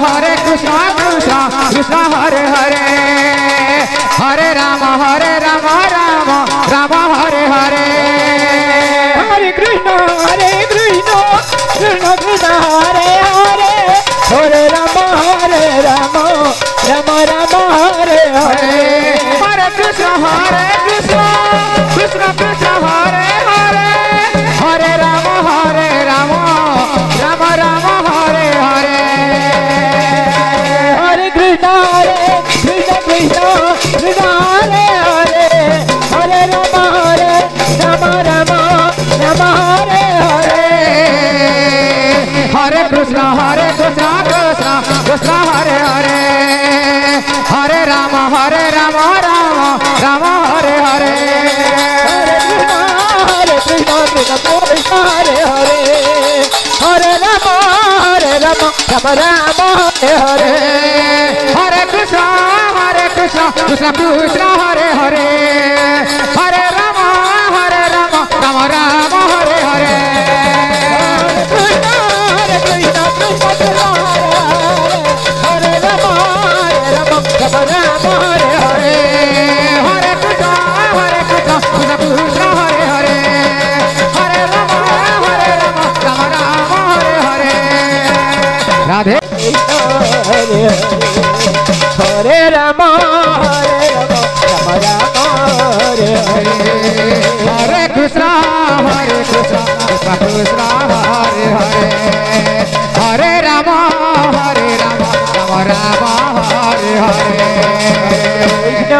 हरे कृष्ण कृष्ण कृष्ण हरे हरे हरे राम राम राम हरे हरे हरे कृष्ण कृष्ण कृष्ण हरे हरे हरे राम राम राम हरे हरे हरे कृष्ण कृष्ण कृष्ण कृष्ण हरे हरे हरे राम राम राम हरे हरे हरे कृष्ण कृष्ण कृष्ण कृष्ण हरे हरे हरे राम राम राम हरे हरे हरे कृष्ण कृष्ण कृष्ण हरे हरे हरे राम राम राम हरे हरे हरे कृष्ण कृष्ण कृष्ण हरे हरे हरे राम राम राम हरे हरे हरे कृष्ण कृष्ण कृष्ण हरे हरे हरे राम राम राम हरे हरे हरे कृष्ण कृष्ण कृष्ण हरे राम राम हरे हरे हरे कृष्ण कृष्ण कृष्ण हरे हरे हरे राम राम हरे हरे राधे हरे हरे राम राम हरे हरे हरे कृष्ण कृष्ण कृष्ण हरे हरे हरे राम राम राम हरे हरे हरे कृष्ण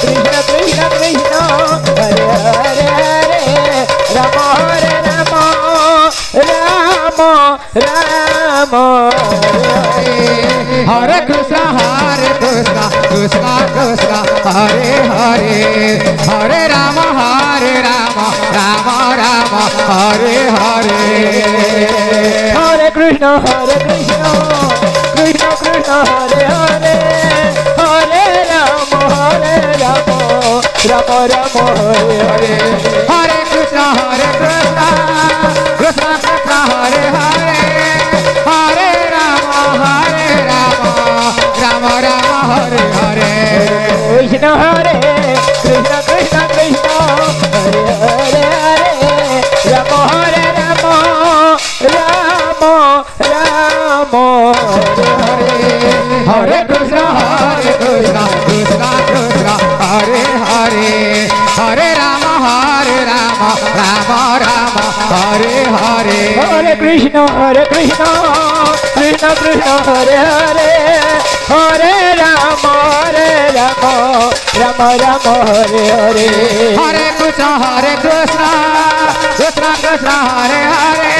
कृष्ण कृष्ण हरे हरे हरे राम राम राम हरे कृष्ण कृष्ण कृष्ण हरे हरे हरे राम राम राम हरे हरे हरे कृष्ण कृष्ण कृष्ण हरे हरे हरे राम राम राम हरे हरे हरे कृष्ण कृष्ण कृष्ण हरे हरे हरे राम राम हरे हरे कृष्ण हरे Krishna Krishna Krishna Hare Hare Hare Ram Ram Hare Hare Hare Krishna Krishna Krishna Hare Hare Hare Ram Ram Hare Hare Hare Krishna Krishna Krishna Hare Hare Hare Ram Ram Hare Hare Hare Krishna Krishna Krishna Hare Hare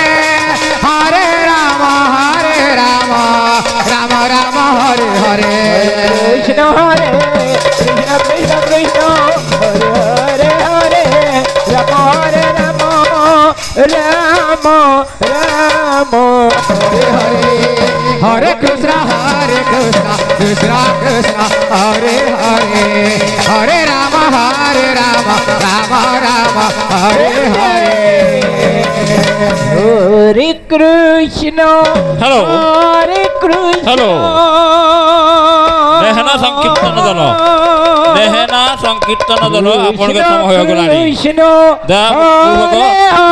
Hare Ram Ram Ram Hare Hare Krishna Krishna Krishna Hare Hare Hare Ram Ram Hare Hare Hare Krishna Krishna Krishna Hare Hare Hare Ram Ram Hare Hare Hare Krishna hello हरे Krishna hello Nehna संकीर्तन दल नेहना संकीर्तन दल आपनके समय हो गलानी कृष्ण पूर्वक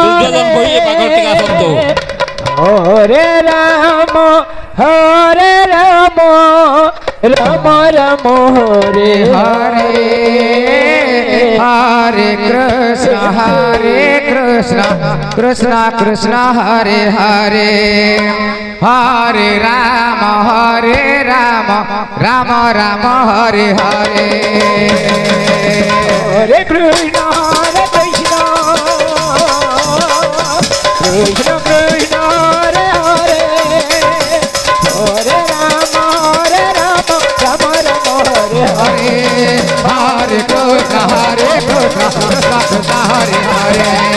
दुर्योधन भाई ए पाखर टिका आसंतु हरे राम राम राम हरे हरे हरे कृष्ण कृष्ण कृष्ण हरे हरे हरे राम राम हरे हरे हरे कृष्ण कृष्ण कृष्ण हरे हरे हरे राम राम हरे हरे हरे कृष्ण कृष्ण कृष्ण हरे हरे